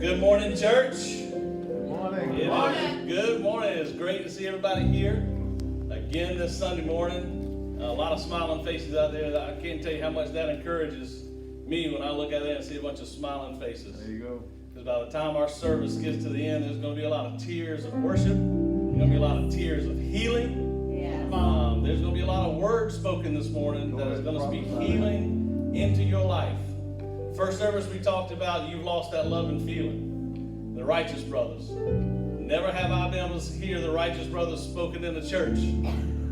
Good morning, church. Good morning. Good morning. It's great to see everybody here again this Sunday morning. A lot of smiling faces out there. I can't tell you how much that encourages me when I look out there and see a bunch of smiling faces. There you go. Because by the time our service gets to the end, there's going to be a lot of tears of worship. There's going to be a lot of tears of healing. There's going to be a lot of words spoken this morning that is going to speak healing into your life. First service we talked about, you've lost that love and feeling. The righteous brothers. Never have I been able to hear the righteous brothers spoken in the church,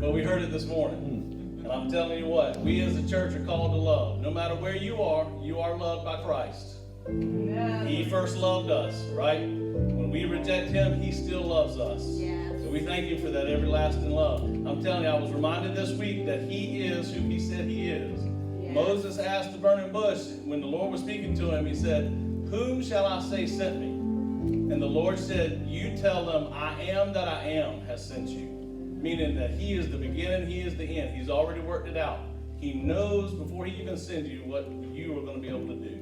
but we heard it this morning. And I'm telling you what, we as a church are called to love. No matter where you are loved by Christ. He first loved us, right? When we reject him, he still loves us. So we thank him for that everlasting love. I'm telling you, I was reminded this week that he is who he said he is. Moses asked the burning bush, when the Lord was speaking to him, he said, "Whom shall I say sent me?" And the Lord said, "You tell them, I am that I am has sent you." Meaning that he is the beginning, he is the end. He's already worked it out. He knows before he even sends you what you are going to be able to do.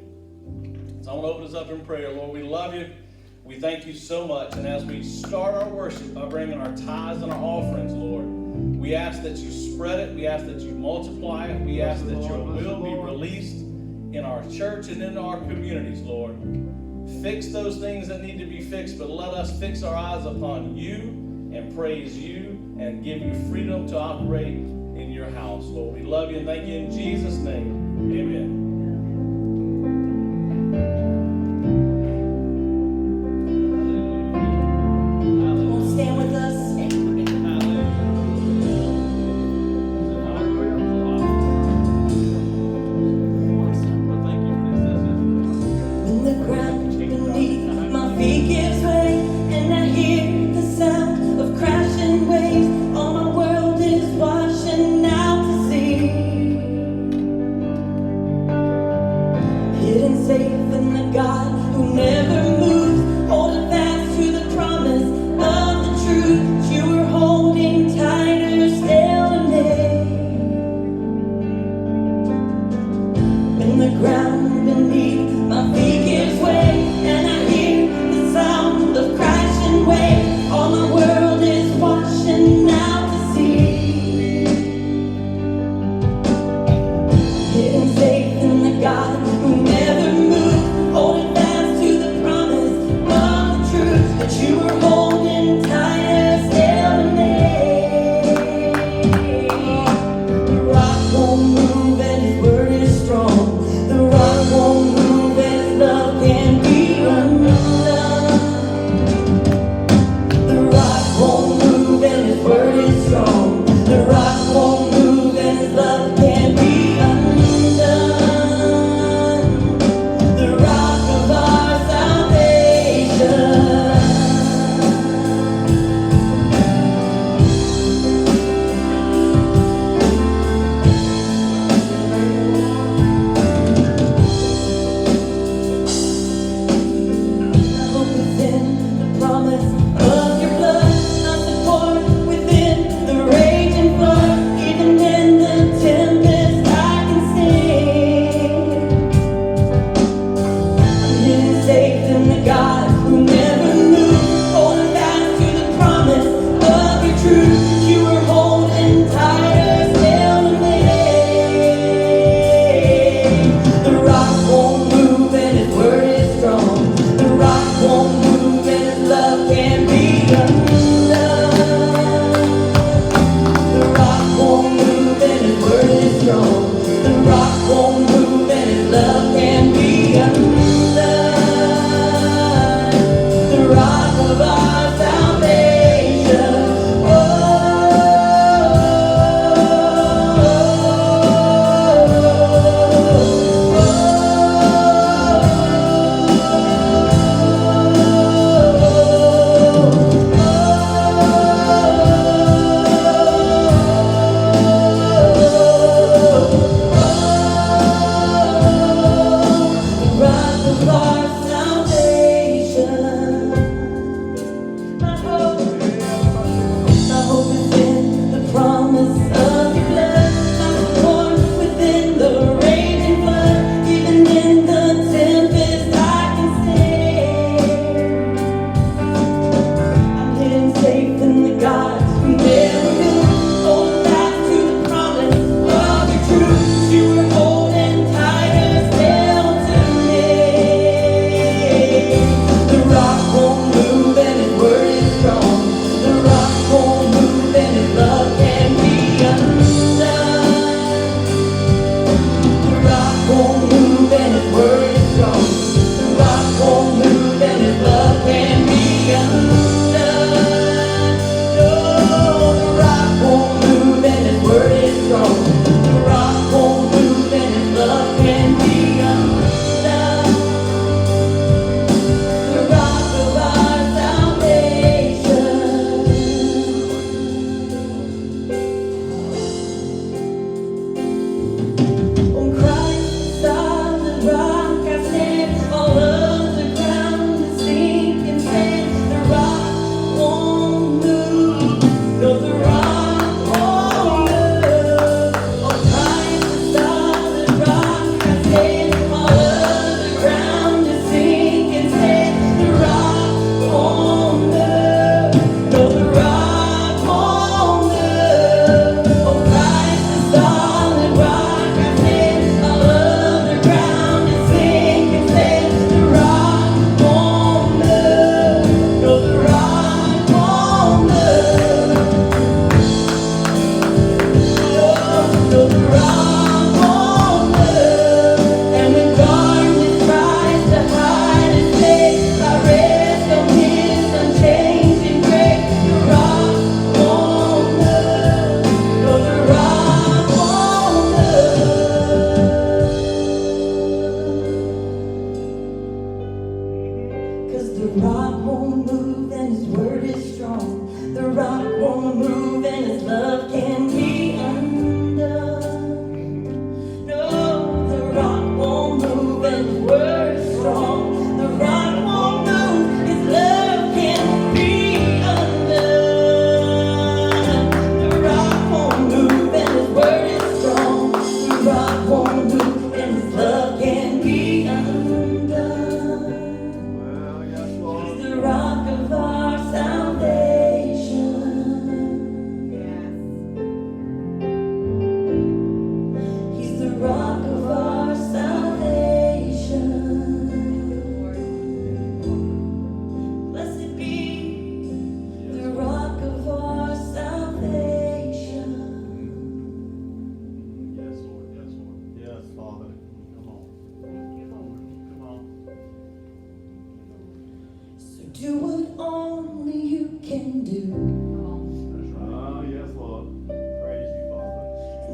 So I want to open us up in prayer. Lord, we love you. We thank you so much. And as we start our worship by bringing our tithes and our offerings, Lord, we ask that you spread it. We ask that you multiply it. We ask that your will be released in our church and in our communities, Lord. Fix those things that need to be fixed, but let us fix our eyes upon you and praise you and give you freedom to operate in your house, Lord. We love you and thank you in Jesus' name. Amen.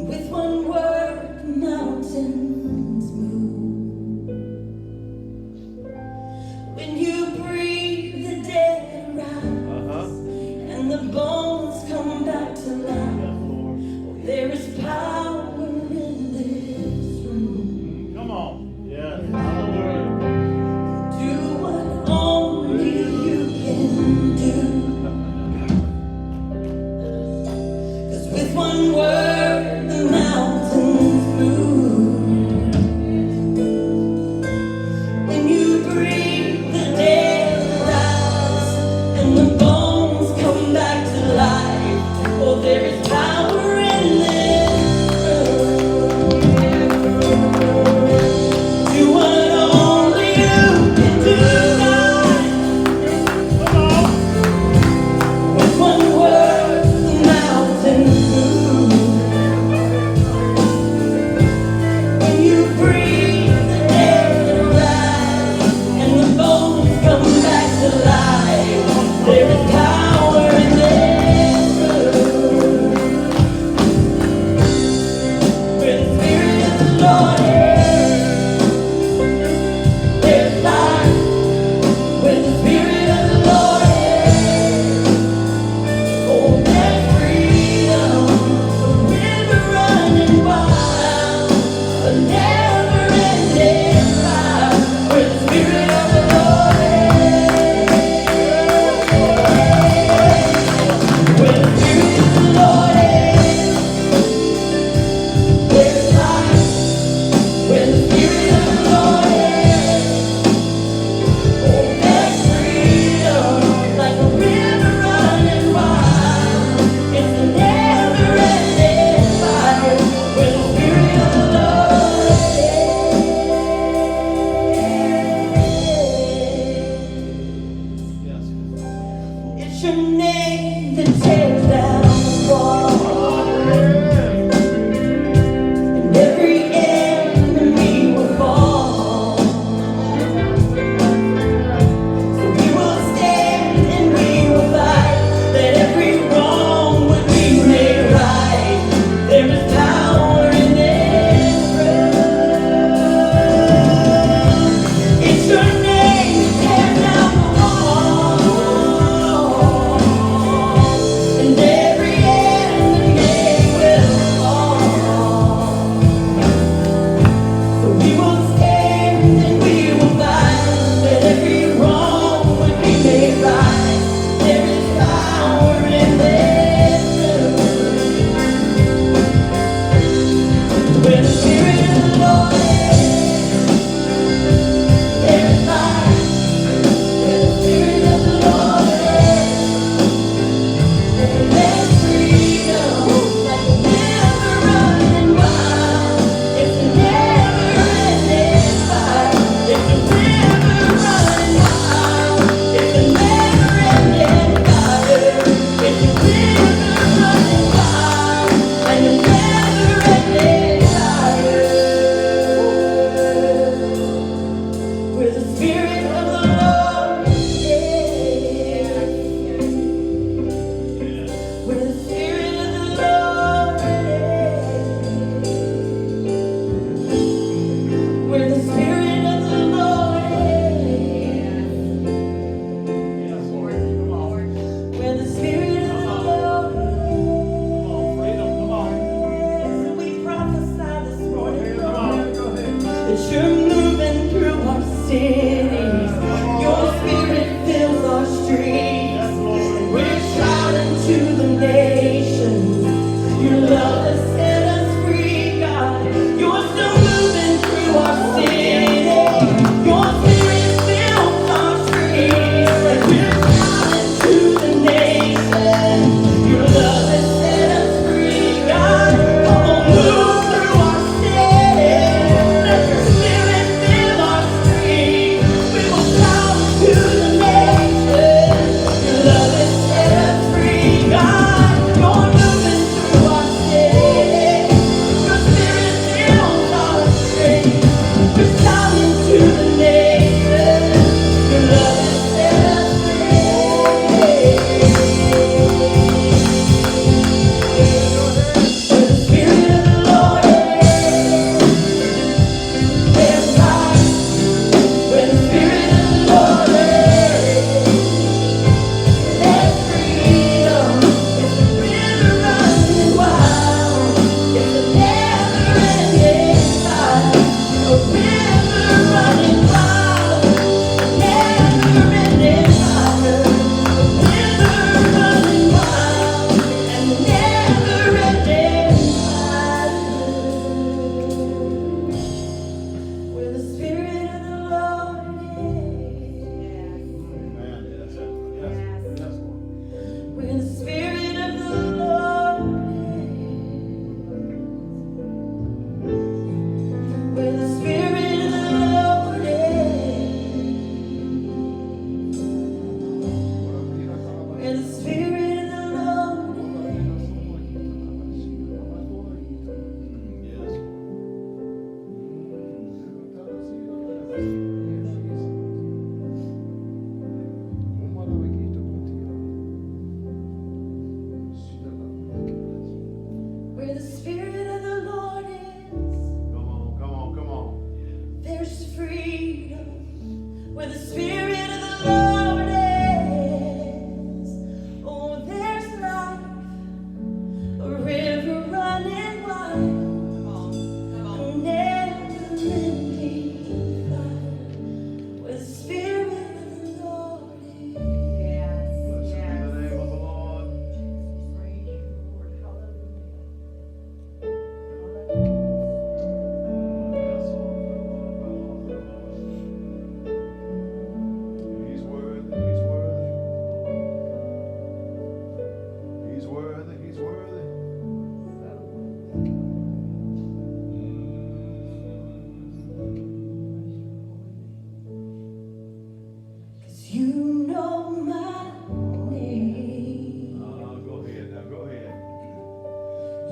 With one word, the mountains move. When you breathe, the dead rise, and the bones come back to life. There is power in this room. Come on. Yes. Do what only you can do. 'Cause with one word, the mountains move. When you breathe, the dead rise, and the bones come back to life. Oh, there is power in this room. Do what only you can do. With one word, the mountains move. When you breathe, the dead rise, and the bones come back to life. There is power in this room.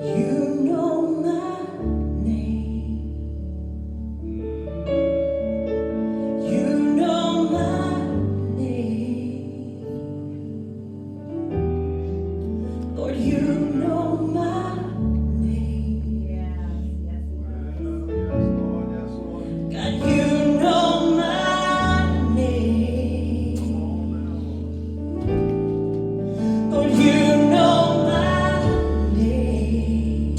You know my name. You know my name. Lord, you know my name. God, you know my name. Lord, you know my name.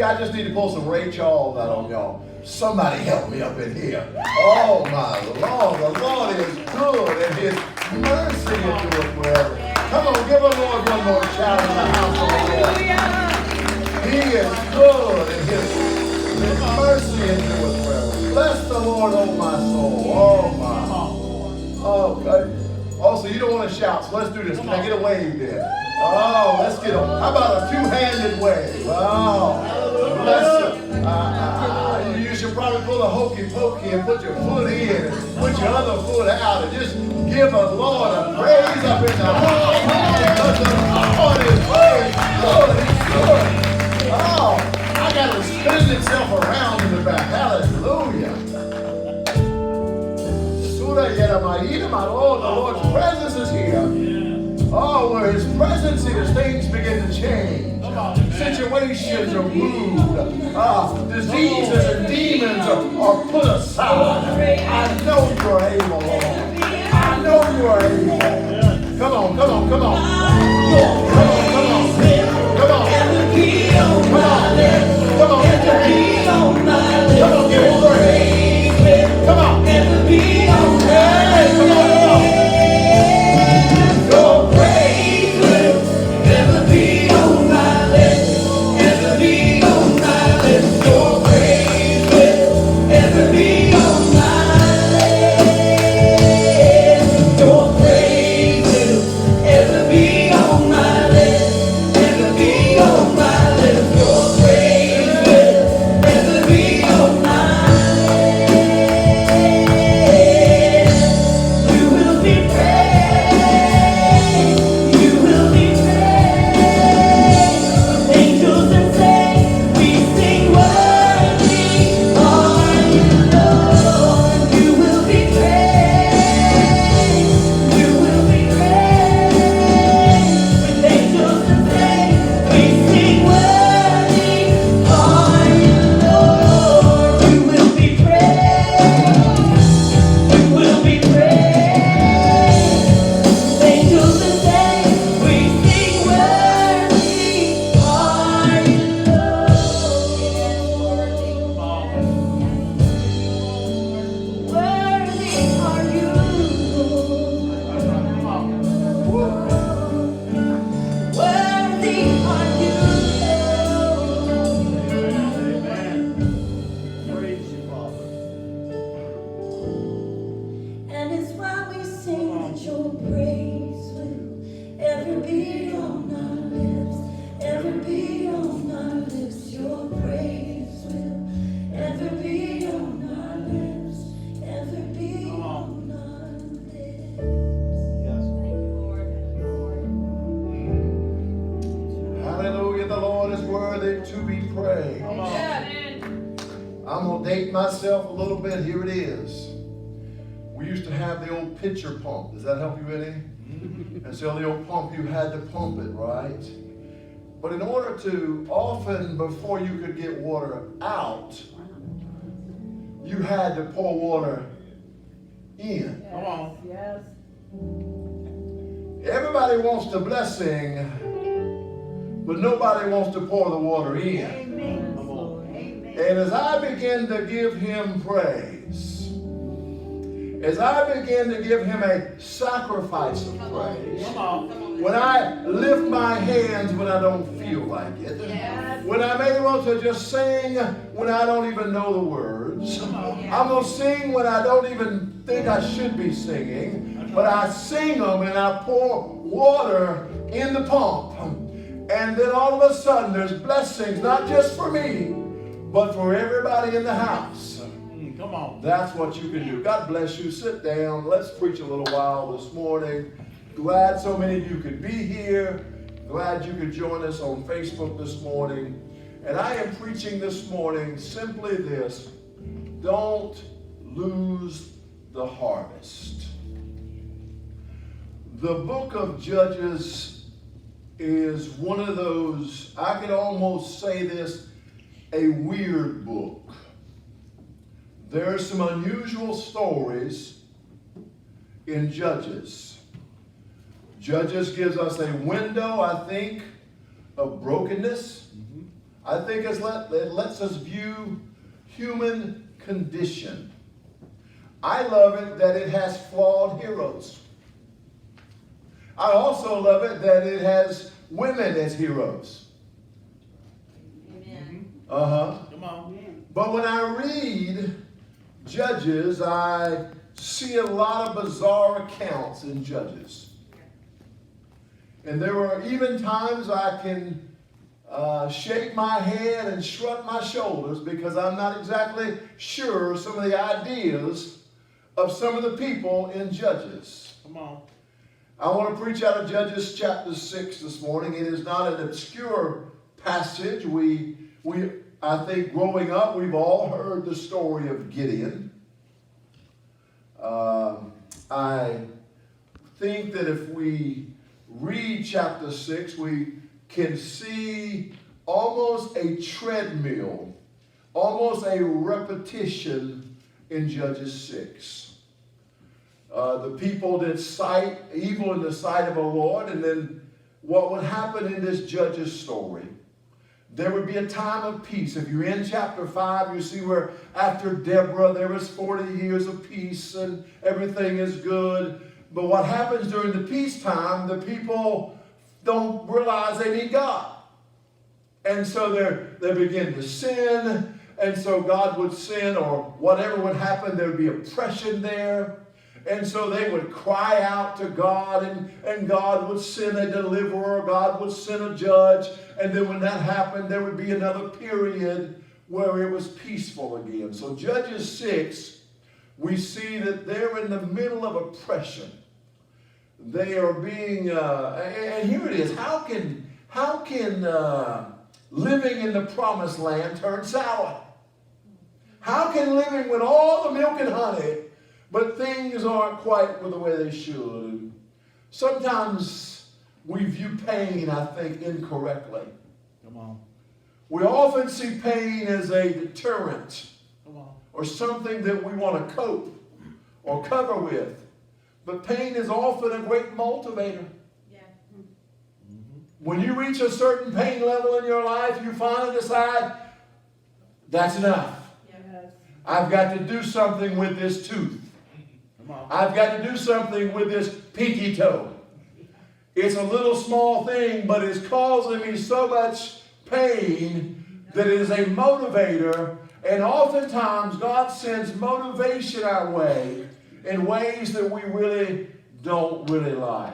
I just need to pull some Ray Charles out on y'all. Somebody help me up in here. Oh my Lord, the Lord is good and his mercy endures forever. Come on, give the Lord one more shout in the house of the Lord. He is good and his mercy endures forever. Bless the Lord, oh my soul. Oh my. Oh, okay. Also, you don't want to shout, so let's do this. Can I get a wave then? Oh, let's get a, how about a two-handed wave? Oh, bless you. You should probably pull a hokey pokey and put your foot in and put your other foot out and just give the Lord a praise up in the house. Because the Lord is good. Lord is good. Oh, I got to spin itself around in the back. Hallelujah. Oh, the Lord's presence is here. Oh, where his presence is, things begin to change. Situations are moved. Diseases and demons are put aside. I know you're able, Lord. I know you're able. Come on, come on, come on. Come on, come on. Come on. Come on. Come on, get your hands. Come on, give it praise. Come on. Hey, come on, come on. Your praise will never be on my lips. Never be on my lips. Your praise will never be on my lips. Your praise will never be on my lips. Never be on my lips. Your praise will never be on my lips. You will be praised. You will be praised. Angels and saints, we sing worthy are you, Lord. You will be praised. You will be praised. With angels and saints, we sing worthy are you, Lord. You will be praised. You will be praised. Angels and saints, we sing worthy are you, Lord. Worthy are you, Lord. Worthy are you, Lord. And it's why we sing that your praise will ever be on our lips, ever be on our lips. Your praise will ever be on our lips, ever be on our lips. Hallelujah, the Lord is worthy to be praised. I'm going to date myself a little bit. Here it is. We used to have the old pitcher pump. Does that help you any? And so the old pump, you had to pump it, right? But in order to, often before you could get water out, you had to pour water in. Come on. Yes. Everybody wants the blessing, but nobody wants to pour the water in. Amen. Come on. Amen. And as I begin to give him praise, as I begin to give him a sacrifice of praise, Come on. when I lift my hands when I don't feel like it, Yes. when I'm able to just sing when I don't even know the words, I'm going to sing when I don't even think I should be singing, but I sing them and I pour water in the pump. And then all of a sudden there's blessings, not just for me, but for everybody in the house. Come on. That's what you can do. God bless you. Sit down. Let's preach a little while this morning. Glad so many of you could be here. Glad you could join us on Facebook this morning. And I am preaching this morning simply this: don't lose the harvest. The book of Judges is one of those, I could almost say this, a weird book. There are some unusual stories in Judges. Judges gives us a window, I think, of brokenness. I think it lets us view human condition. I love it that it has flawed heroes. I also love it that it has women as heroes. Amen. Come on. But when I read Judges, I see a lot of bizarre accounts in Judges. And there were even times I can shake my head and shrug my shoulders because I'm not exactly sure some of the ideas of some of the people in Judges. Come on. I want to preach out of Judges chapter 6 this morning. It is not an obscure passage. I think growing up, we've all heard the story of Gideon. I think that if we read chapter 6, we can see almost a treadmill, almost a repetition in Judges 6. The people did sight evil in the sight of the Lord, and then what would happen in this Judges story? There would be a time of peace. If you're in chapter 5, you see where after Deborah there was 40 years of peace and everything is good. But what happens during the peacetime, the people don't realize they need God. And so they begin to sin. And so God would sin, or whatever would happen, there would be oppression there. And so they would cry out to God, and God would send a deliverer, God would send a judge, and then when that happened, there would be another period where it was peaceful again. So Judges 6, we see that they're in the middle of oppression. They are being, and here it is, how can living in the promised land turn sour? How can living with all the milk and honey, but things aren't quite the way they should? Sometimes we view pain, I think, incorrectly. Come on. We often see pain as a deterrent Come on. or something that we want to cope or cover with. But pain is often a great motivator. Yeah. When you reach a certain pain level in your life, you finally decide, that's enough. Yeah. I've got to do something with this tooth. Come on. I've got to do something with this pinky toe. It's a little small thing, but it's causing me so much pain that it is a motivator. And oftentimes God sends motivation our way in ways that we really don't really like.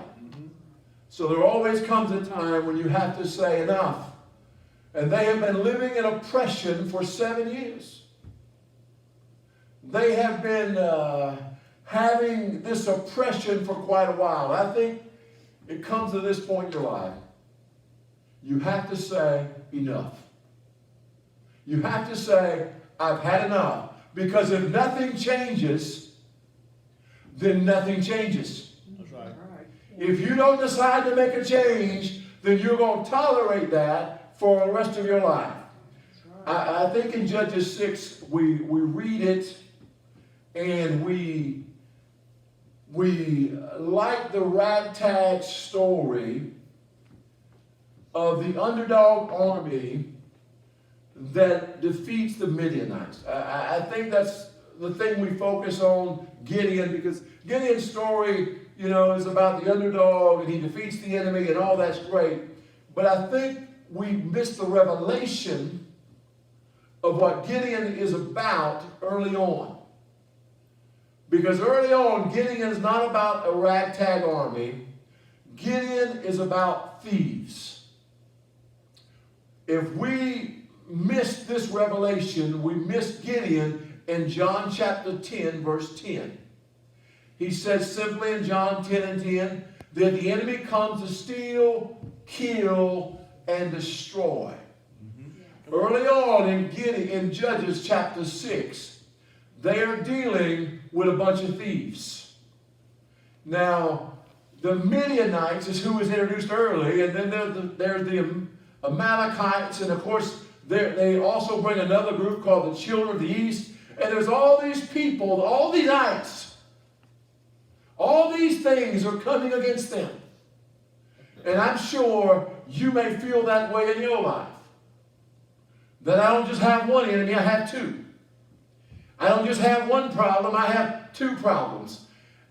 So there always comes a time when you have to say enough. And they have been living in oppression for 7 years. They have been having this oppression for quite a while. I think it comes to this point in your life. You have to say enough. You have to say, I've had enough. Because if nothing changes, then nothing changes. That's right. If you don't decide to make a change, then you're going to tolerate that for the rest of your life. I think in Judges 6, we read it, and we like the ragtag story of the underdog army that defeats the Midianites. I think that's the thing we focus on Gideon, because Gideon's story, is about the underdog and he defeats the enemy and all that's great. But I think we miss the revelation of what Gideon is about early on. Because early on, Gideon is not about a ragtag army. Gideon is about thieves. If we miss this revelation, we miss Gideon in John chapter 10, verse 10. He says simply in John 10 and 10, that the enemy comes to steal, kill, and destroy. Early on in Judges chapter 6, they are dealing with a bunch of thieves. Now, the Midianites is who was introduced early, and then there's the Amalekites, and of course, they also bring another group called the Children of the East, and there's all these people, all these ites. All these things are coming against them. And I'm sure you may feel that way in your life. that I don't just have one enemy, I have two. I don't just have one problem, I have two problems.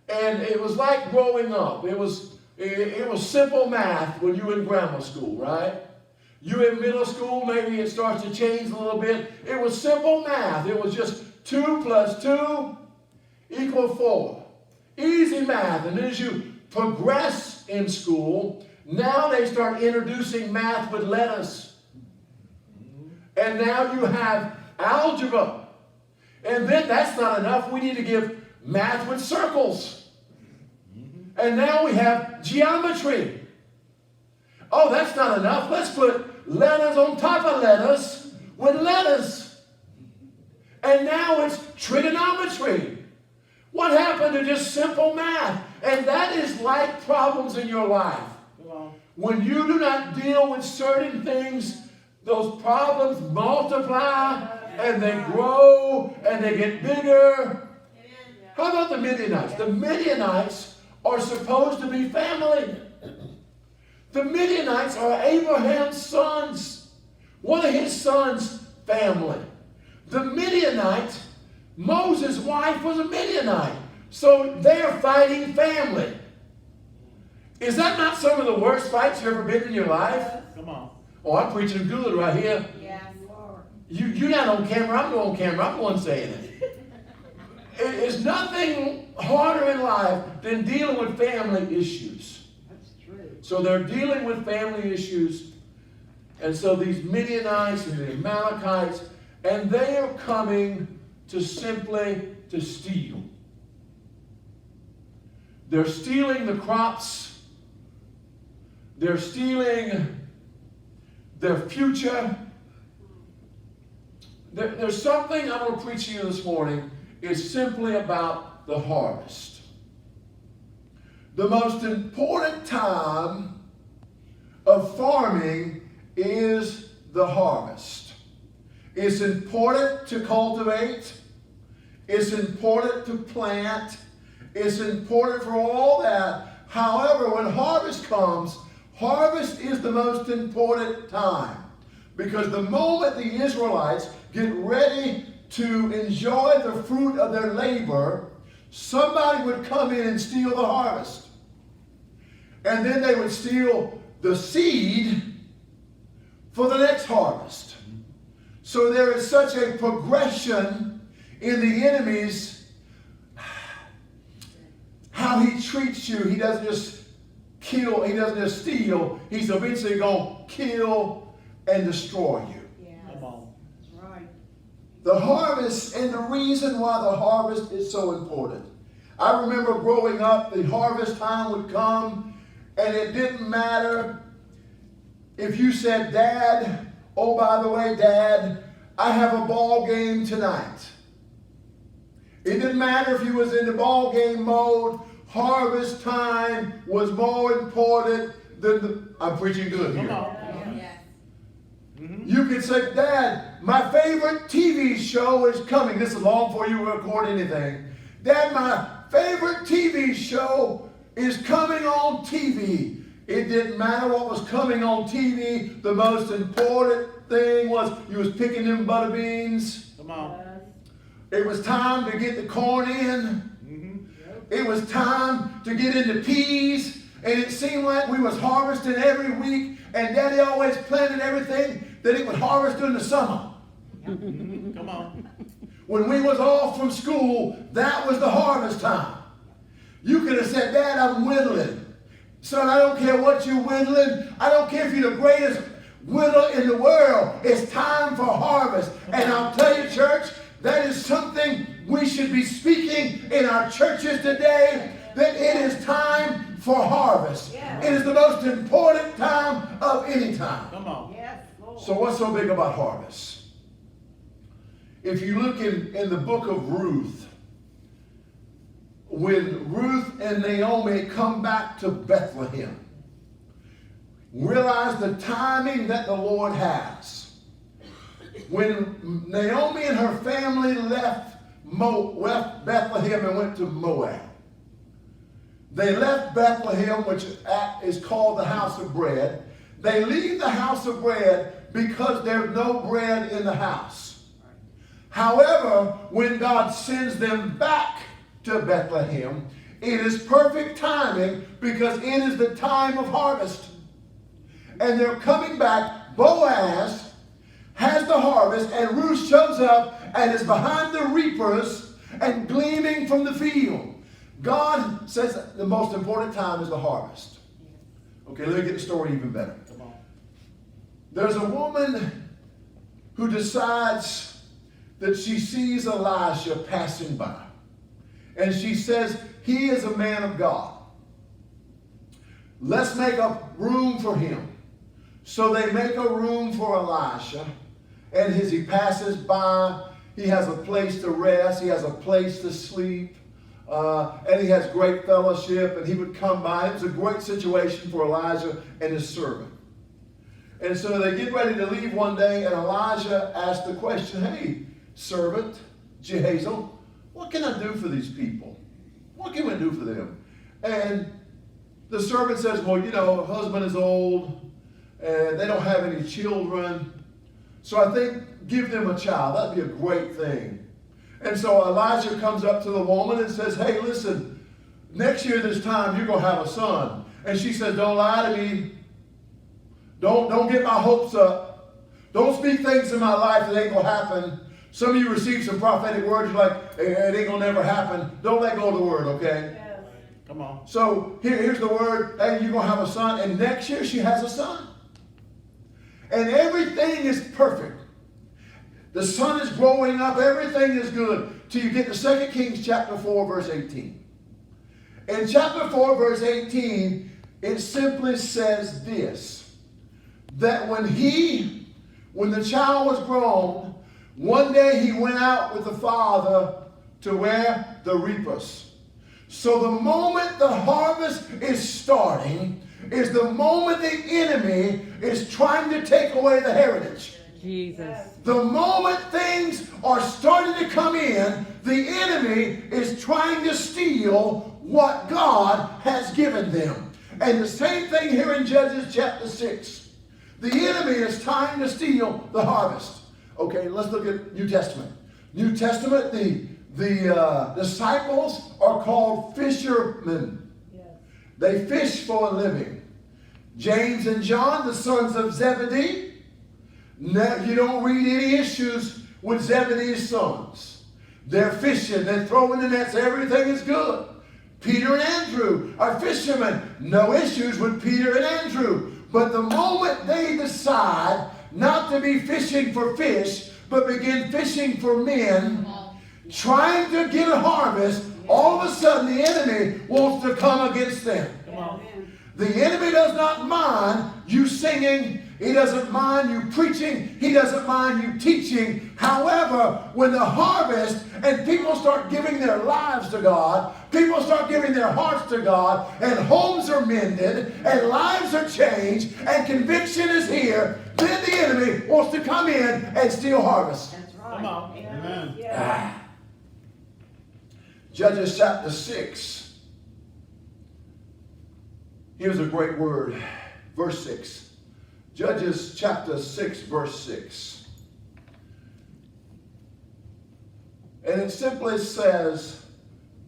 And it was like growing up. It was simple math when you were in grammar school, right? You in middle school, maybe it starts to change a little bit. It was simple math. It was just 2 + 2 = 4. Easy math. And as you progress in school, now they start introducing math with letters. And now you have algebra. And then that's not enough. We need to give math with circles. And now we have geometry. Oh, that's not enough. Let's put letters on top of letters with letters. And now it's trigonometry. What happened to just simple math? And that is like problems in your life. When you do not deal with certain things, those problems multiply and they grow and they get bigger. How about the Midianites? The Midianites are supposed to be family. The Midianites are Abraham's sons. One of his sons' family. The Midianite, Moses' wife was a Midianite. So they're fighting family. Is that not some of the worst fights you've ever been in your life? Come on. Oh, I'm preaching good right here. Yes. You're not on camera, I'm on camera, I'm the one saying it. It's nothing harder in life than dealing with family issues. That's true. So they're dealing with family issues. And so these Midianites and the Amalekites, and they are coming to simply to steal. They're stealing the crops. They're stealing their future. There's something I'm going to preach to you this morning. It's simply about the harvest. The most important time of farming is the harvest. It's important to cultivate. It's important to plant. It's important for all that. However, when harvest comes, harvest is the most important time. Because the moment the Israelites get ready to enjoy the fruit of their labor, somebody would come in and steal the harvest. And then they would steal the seed for the next harvest. So there is such a progression in the enemy's, how he treats you. He doesn't just kill, he doesn't just steal. He's eventually going to kill and destroy you. Come on. That's right. The harvest, and the reason why the harvest is so important. I remember growing up, the harvest time would come, and it didn't matter if you said, Dad, oh, by the way, Dad, I have a ball game tonight. It didn't matter if you was in the ball game mode. Harvest time was more important than the... I'm preaching good here. Come on. You could say, Dad, my favorite TV show is coming. This is long before you record anything. Dad, my favorite TV show is coming on TV. It didn't matter what was coming on TV. The most important thing was you was picking them butter beans. Come on. It was time to get the corn in. It was time to get into peas. And it seemed like we was harvesting every week. And Daddy always planted everything that it would harvest during the summer. Come on. When we was off from school, that was the harvest time. You could have said, Dad, I'm whittling. Son, I don't care what you're whittling. I don't care if you're the greatest whittler in the world. It's time for harvest. And I'll tell you, church, that is something we should be speaking in our churches today, that it is time for harvest. It is the most important time of any time. Come on. So what's so big about harvest? If you look in the book of Ruth, when Ruth and Naomi come back to Bethlehem, realize the timing that the Lord has. When Naomi and her family left Bethlehem and went to Moab, they left Bethlehem, which is called the house of bread. They leave the house of bread because there's no bread in the house. However, when God sends them back to Bethlehem, it is perfect timing because it is the time of harvest. And they're coming back. Boaz has the harvest, and Ruth shows up and is behind the reapers and gleaming from the field. God says the most important time is the harvest. Okay, let me get the story even better. Come on. There's a woman who decides that she sees Elijah passing by. And she says, he is a man of God. Let's make a room for him. So they make a room for Elisha. And as he passes by, he has a place to rest. He has a place to sleep. And he has great fellowship. And he would come by. It was a great situation for Elijah and his servant. And so they get ready to leave one day. And Elijah asked the question, hey, servant, Gehazi, what can I do for these people? What can we do for them? And the servant says, well, you know, her husband is old, and they don't have any children. So I think give them a child. That'd be a great thing. And so Elijah comes up to the woman and says, hey, listen, next year this time you're going to have a son. And she says, don't lie to me. Don't get my hopes up. Don't speak things in my life that ain't going to happen. Some of you receive some prophetic words, you're like, hey, it ain't going to never happen. Don't let go of the word, okay? Yes. Come on. So here's the word, hey, you're going to have a son. And next year she has a son. And everything is perfect. The son is growing up. Everything is good. Till you get to 2 Kings chapter 4, verse 18. In chapter 4, verse 18, it simply says this. That when the child was grown, one day he went out with the father to where? The reapers. So the moment the harvest is starting is the moment the enemy is trying to take away the heritage. Jesus. The moment things are starting to come in, the enemy is trying to steal what God has given them. And the same thing here in Judges chapter 6. The enemy is trying to steal the harvest. Okay, let's look at New Testament. New Testament, the disciples are called fishermen. Yes. They fish for a living. James and John, the sons of Zebedee. You don't read any issues with Zebedee's sons. They're fishing, they're throwing the nets, everything is good. Peter and Andrew are fishermen. No issues with Peter and Andrew. But the moment they decide not to be fishing for fish, but begin fishing for men, trying to get a harvest, all of a sudden the enemy wants to come against them. Come on. The enemy does not mind you singing. He doesn't mind you preaching. He doesn't mind you teaching. However, when the harvest and people start giving their lives to God, people start giving their hearts to God, and homes are mended, and lives are changed, and conviction is here, then the enemy wants to come in and steal harvest. That's right. Come on. Amen. Judges chapter 6. Here's a great word. Verse 6. Judges chapter 6, verse 6. And it simply says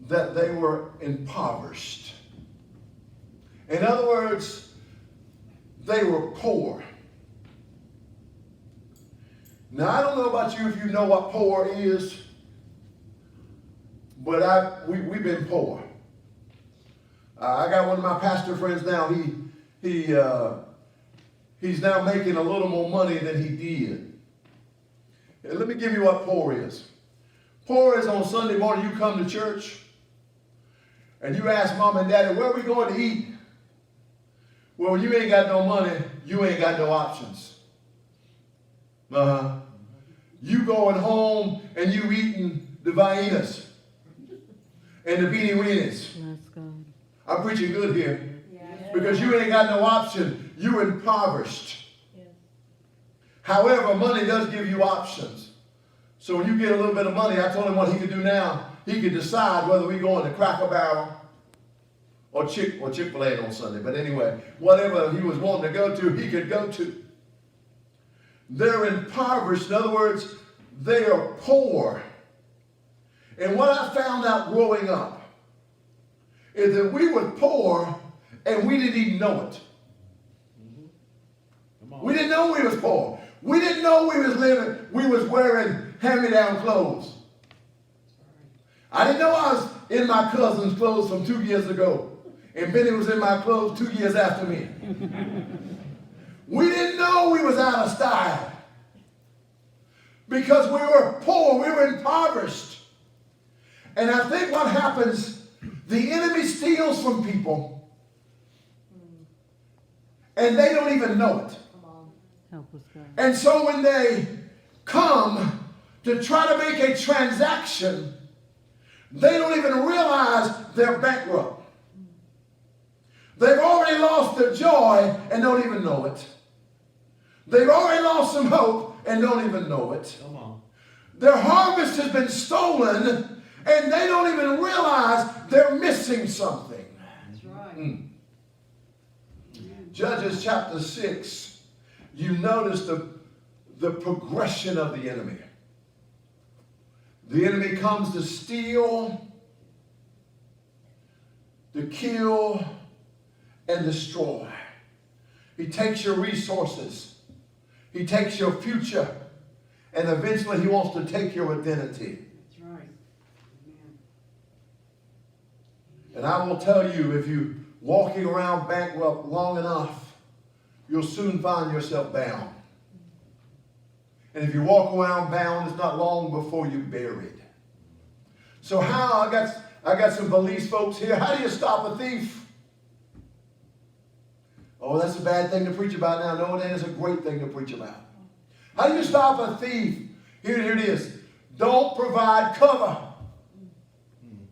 that they were impoverished. In other words, they were poor. Now, I don't know about you if you know what poor is, but we've been poor. I got one of my pastor friends now. He's now making a little more money than he did. And let me give you what poor is. Poor is on Sunday morning you come to church and you ask mom and daddy, where are we going to eat? Well, when you ain't got no money, you ain't got no options. You going home and you eating the Viennas and the beanie weenies. Let's go. I'm preaching good here. Yes. Because you ain't got no option. You're impoverished. Yes. However, money does give you options. So when you get a little bit of money, I told him what he could do now. He could decide whether we go into Cracker Barrel or Chick-fil-A on Sunday. But anyway, whatever he was wanting to go to, he could go to. They're impoverished. In other words, they are poor. And what I found out growing up is that we were poor and we didn't even know it. We didn't know we was poor. We didn't know we was wearing hand-me-down clothes. I didn't know I was in my cousin's clothes from 2 years ago. And Benny was in my clothes 2 years after me. We didn't know we was out of style. Because we were poor, we were impoverished. And I think what happens, the enemy steals from people. And they don't even know it. Help us, God. And so when they come to try to make a transaction, they don't even realize they're bankrupt. They've already lost their joy and don't even know it. They've already lost some hope and don't even know it. Come on. Their harvest has been stolen and they don't even realize they're missing something. That's right. Judges chapter 6, you notice the progression of the enemy. The enemy comes to steal, to kill, and destroy. He takes your resources. He takes your future. And eventually he wants to take your identity. That's right. Amen. And I will tell you, if you're walking around bankrupt long enough, you'll soon find yourself bound. And if you walk around bound, it's not long before you're buried. So how, I got some police folks here. How do you stop a thief? Oh, that's a bad thing to preach about now. No, that is a great thing to preach about. How do you stop a thief? Here it is. Don't provide cover.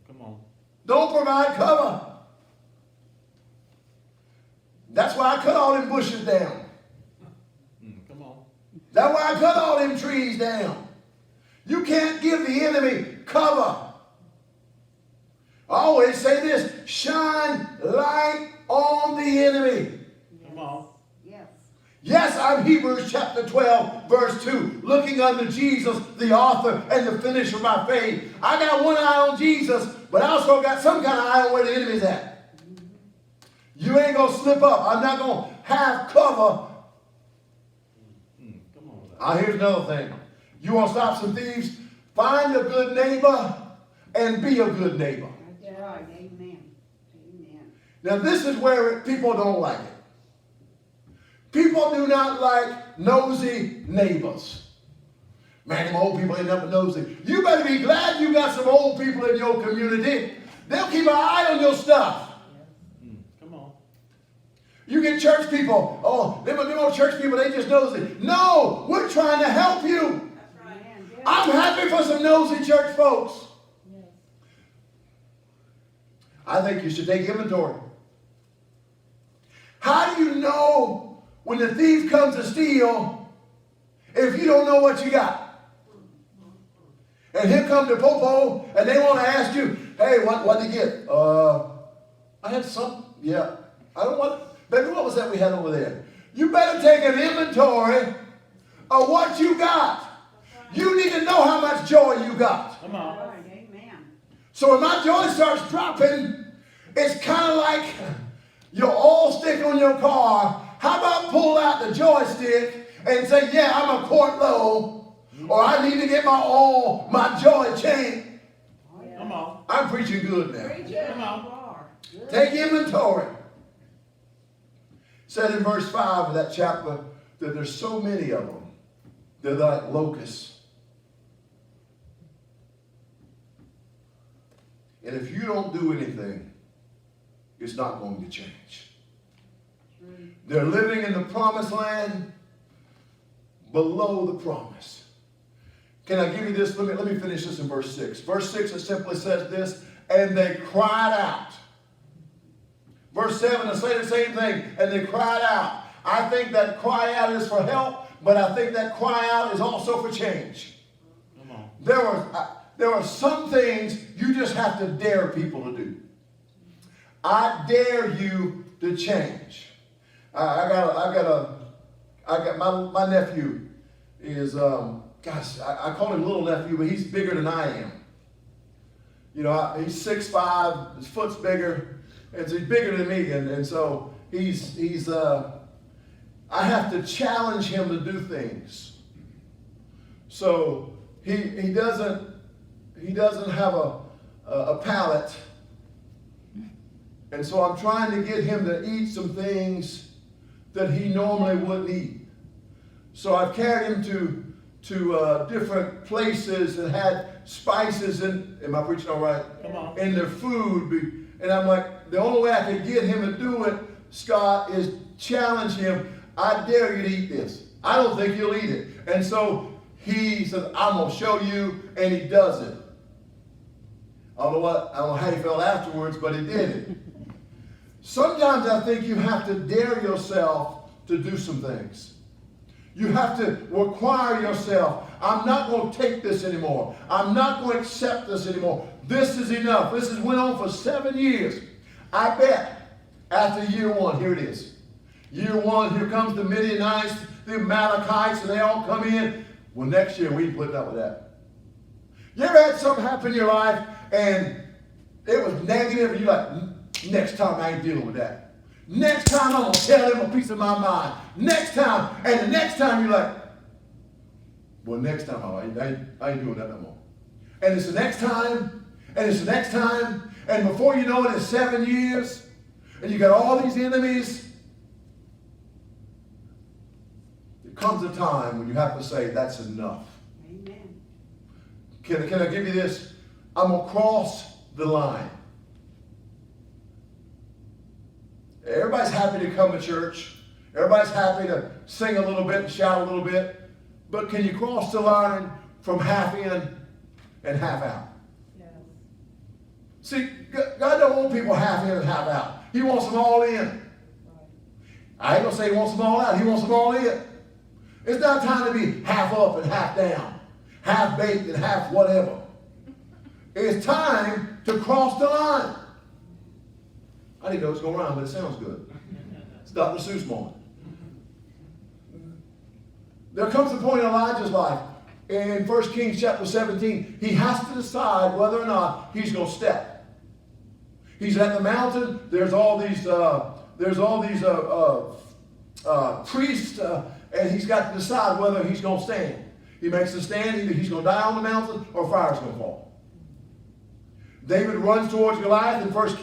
Come on. Don't provide cover. That's why I cut all them bushes down. Come on. That's why I cut all them trees down. You can't give the enemy cover. I always say this, shine light on the enemy. Come on. Yes. Yes, I'm Hebrews chapter 12, verse 2. Looking unto Jesus, the author and the finisher of my faith. I got one eye on Jesus, but I also got some kind of eye on where the enemy's at. You ain't going to slip up. I'm not going to have cover. Come on. Here's another thing. You want to stop some thieves? Find a good neighbor and be a good neighbor. That's right. Amen. Amen. Now this is where people don't like it. People do not like nosy neighbors. Man, them old people ain't nothing nosy. You better be glad you got some old people in your community. They'll keep an eye on your stuff. Come on. You get church people. Oh, them old church people, they just nosy. No, we're trying to help you. That's right. Amen. Yes. I'm happy for some nosy church folks. Yes. I think you should take inventory. How do you know when the thief comes to steal if you don't know what you got? And here come the popo and they want to ask you, hey, what did you get? I had some, yeah. I don't want, baby, what was that we had over there? You better take an inventory of what you got. You need to know how much joy you got. Come on. All right. Amen. So when my joy starts dropping, it's kind of like your oil stick on your car. How about pull out the joystick and say, yeah, I'm a quart low, or I need to get my joy changed. Oh, yeah. Come on. I'm preaching good now. Come on. You are. Good. Take inventory. It said in verse 5 of that chapter that there's so many of them. They're like locusts. And if you don't do anything, it's not going to change. They're living in the promised land below the promise. Can I give you this? Let me finish this in verse 6. Verse 6, it simply says this, and they cried out. Verse 7, it says the same thing, and they cried out. I think that cry out is for help, but I think that cry out is also for change. Come on. There are some things you just have to dare people to do. I dare you to change. I got my nephew. gosh, I call him little nephew, but he's bigger than I am. You know, he's 6'5", his foot's bigger, and so he's bigger than me, and so I have to challenge him to do things. So he doesn't have a palate, and so I'm trying to get him to eat some things that he normally wouldn't eat. So I've carried him to different places and had spices in. Am I preaching all right? Come on. In their food, and I'm like, the only way I can get him to do it, Scott, is challenge him. I dare you to eat this. I don't think you'll eat it. And so he says, I'm going to show you, and he does it. I don't know how he felt afterwards, but he did it. Sometimes I think you have to dare yourself to do some things. You have to require yourself. I'm not going to take this anymore. I'm not going to accept this anymore. This is enough. This has went on for 7 years. I bet after year 1, here it is. Year 1, here comes the Midianites, the Amalekites, and they all come in. Well, next year we ain't putting up with that. You ever had something happen in your life and it was negative and you're like, next time I ain't dealing with that. Next time I'm going to tell him a piece of my mind. Next time, and the next time you're like, well, next time I ain't doing that no more. And it's the next time, and it's the next time, and before you know it, it's 7 years, and you got all these enemies. There comes a time when you have to say, that's enough. Amen. Can I give you this? I'm going to cross the line. Everybody's happy to come to church. Everybody's happy to sing a little bit and shout a little bit. But can you cross the line from half in and half out? Yes. See, God don't want people half in and half out. He wants them all in. Right. I ain't going to say he wants them all out. He wants them all in. It's not time to be half up and half down, half baked and half whatever. It's time to cross the line. I didn't know it was going to rhyme, but it sounds good. It's Dr. Seuss moment. There comes a point in Elijah's life, in 1 Kings chapter 17, he has to decide whether or not he's going to step. He's at the mountain. There's all these priests, and he's got to decide whether he's going to stand. He makes a stand. Either he's going to die on the mountain or fire's going to fall. David runs towards Goliath in 1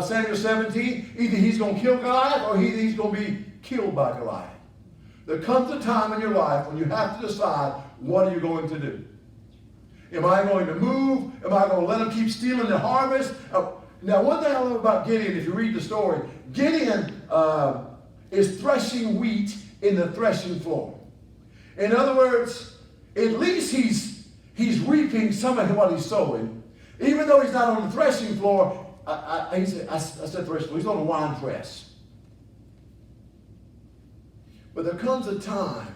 Samuel 17. Either he's going to kill Goliath or he's going to be killed by Goliath. There comes a time in your life when you have to decide, what are you going to do? Am I going to move? Am I going to let them keep stealing the harvest? Now, one thing I love about Gideon, if you read the story, Gideon is threshing wheat in the threshing floor. In other words, at least he's reaping some of what he's sowing. Even though he's not on the threshing floor, I said threshing floor, he's on the wine press. But there comes a time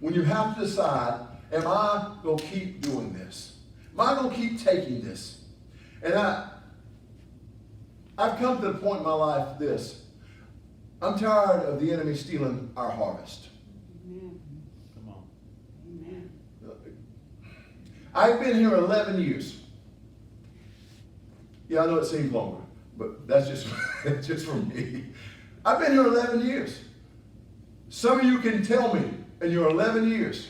when you have to decide, am I going to keep doing this? Am I going to keep taking this? And I've come to the point in my life this. I'm tired of the enemy stealing our harvest. Amen. Come on. Amen. I've been here 11 years. Yeah, I know it seems longer, but that's just for me. I've been here 11 years. Some of you can tell me in your 11 years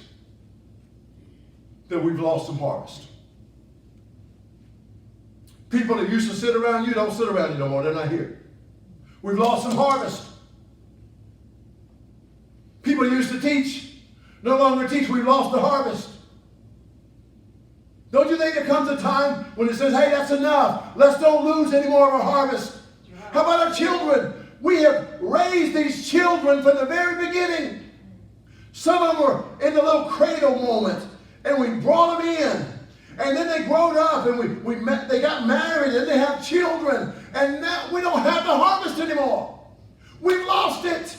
that we've lost some harvest. People that used to sit around you don't sit around you no more. They're not here. We've lost some harvest. People that used to teach no longer teach. We've lost the harvest. Don't you think there comes a time when it says, hey, that's enough. Let's don't lose any more of our harvest. How about our children? We have raised these children from the very beginning. Some of them were in the little cradle moment, and we brought them in. And then they growed up, and they got married, and they have children. And now we don't have the harvest anymore. We've lost it.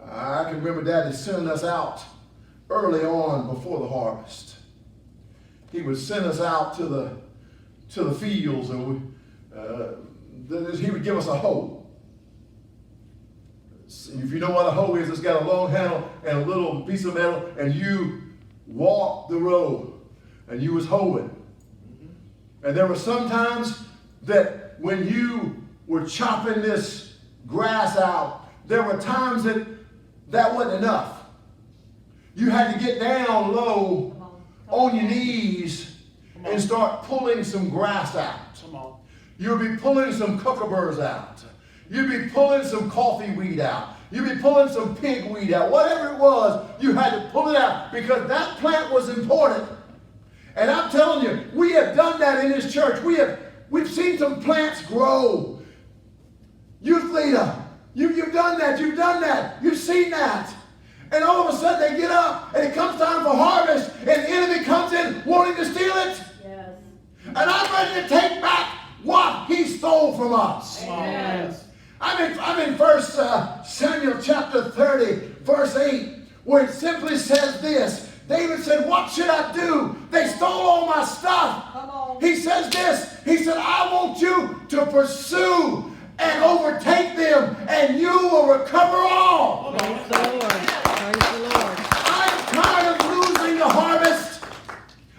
I can remember Daddy sending us out early on before the harvest. He would send us out to the fields, and he would give us a hoe. If you know what a hoe is, it's got a long handle and a little piece of metal, and you walk the row, and you was hoeing. And there were some times that when you were chopping this grass out, there were times that wasn't enough. You had to get down low on your knees and start pulling some grass out. Come on. You'll be pulling some cucumbers out. You'll be pulling some coffee weed out. You'll be pulling some pig weed out. Whatever it was, you had to pull it out because that plant was important. And I'm telling you, we have done that in this church. We've seen some plants grow. Youth leader, you've done that. You've done that. You've seen that. And all of a sudden they get up and it comes time for harvest and the enemy comes in wanting to steal it. Yes. And I'm ready to take back what he stole from us. Amen. I'm in 1 Samuel chapter 30, verse 8, where it simply says this. David said, what should I do? They stole all my stuff. Come on. He says this. He said, I want you to pursue and overtake them, and you will recover all. Praise the Lord. Praise the Lord. I'm tired of losing the harvest.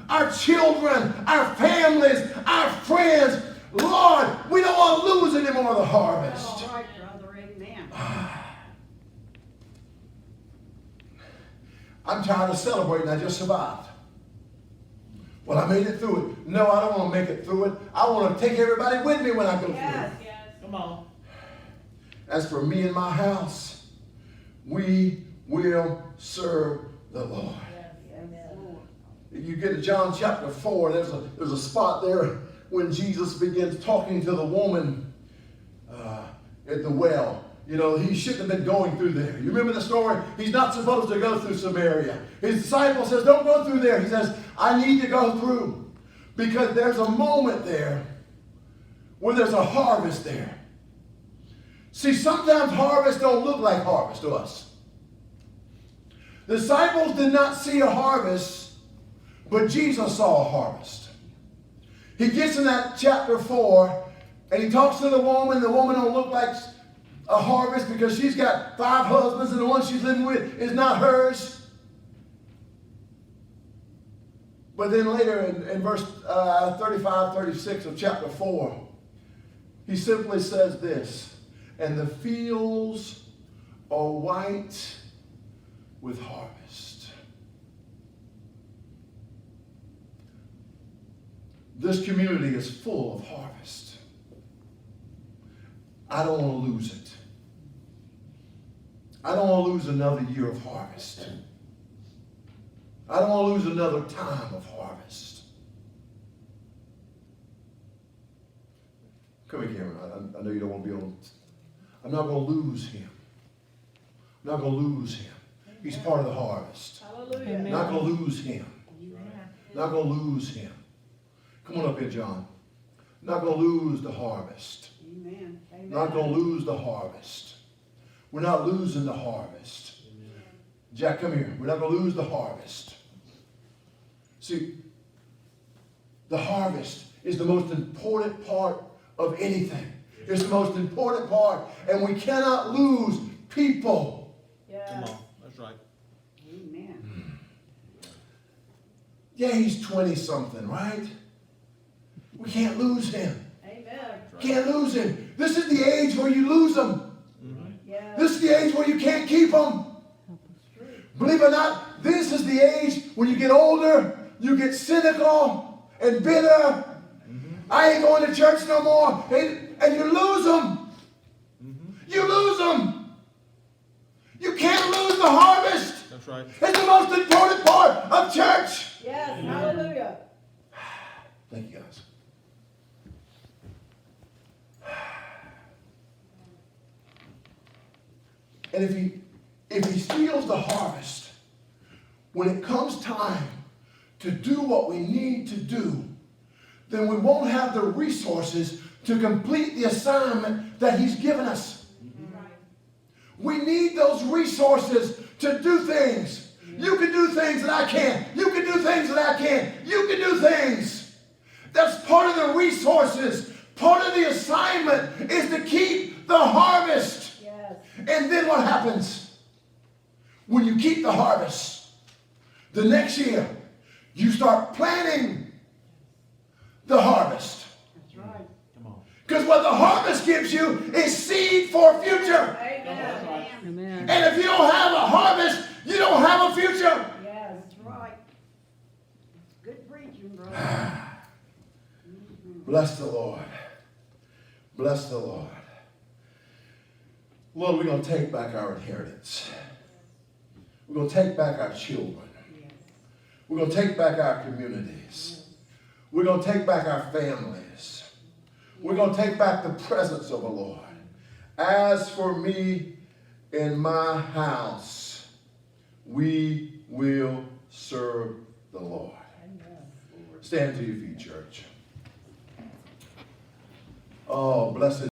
Our children, our families, our friends. Lord, we don't want to lose any more of the harvest. All right, brother. Amen. I'm tired of celebrating. I just survived. Well, I made it through it. No, I don't want to make it through it. I want to take everybody with me when I go through it. Come on. As for me and my house, we will serve the Lord. You get to John chapter 4, there's a spot there when Jesus begins talking to the woman at the well. You know, he shouldn't have been going through there. You remember the story? He's not supposed to go through Samaria. His disciple says, don't go through there. He says, I need to go through. Because there's a moment there where there's a harvest there. See, sometimes harvest don't look like harvest to us. The disciples did not see a harvest, but Jesus saw a harvest. He gets in that chapter 4, and he talks to the woman. The woman don't look like a harvest because she's got 5 husbands, and the one she's living with is not hers. But then later in verse 35, 36 of chapter 4, he simply says this, and the fields are white with harvest. This community is full of harvest. I don't want to lose it. I don't want to lose another year of harvest. I don't want to lose another time of harvest. Come here, Cameron. I know you don't want to be on. I'm not going to lose him. I'm not going to lose him. He's part of the harvest. Hallelujah. Not going to lose him. Not going to lose him. Come on up here, John. Not going to lose the harvest. Amen. Amen. Not going to lose the harvest. We're not losing the harvest. Jack, come here. We're not going to lose the harvest. See, the harvest is the most important part of anything. It's the most important part, and we cannot lose people. Come on. That's right. Amen. Yeah, he's 20-something, right? We can't lose him. Amen. Can't lose him. This is the age where you lose them. Yeah. This is the age where you can't keep them. Believe it or not, this is the age when you get older, you get cynical and bitter. I ain't going to church no more. And you lose them. You lose them. You can't lose the harvest. That's right. It's the most important part of church. Yes. Hallelujah. Thank you, guys. And if he steals the harvest, when it comes time to do what we need to do, then we won't have the resources to complete the assignment that he's given us. We need those resources to do things. You can do things that I can't. You can do things that I can't. You can do things. That's part of the resources. Part of the assignment is to keep the harvest. Yes. And then what happens? When you keep the harvest, the next year, you start planning the harvest. That's right. Because what the harvest gives you is seed for future. Amen. Amen. And if you don't have a harvest, you don't have a future. Yeah, that's right. Good preaching, brother. Bless the Lord. Bless the Lord. Lord, we're going to take back our inheritance. We're going to take back our children. Yes. We're going to take back our communities. We're going to take back our families. We're going to take back the presence of the Lord. As for me and my house, we will serve the Lord. Stand to your feet, church. Oh, blessed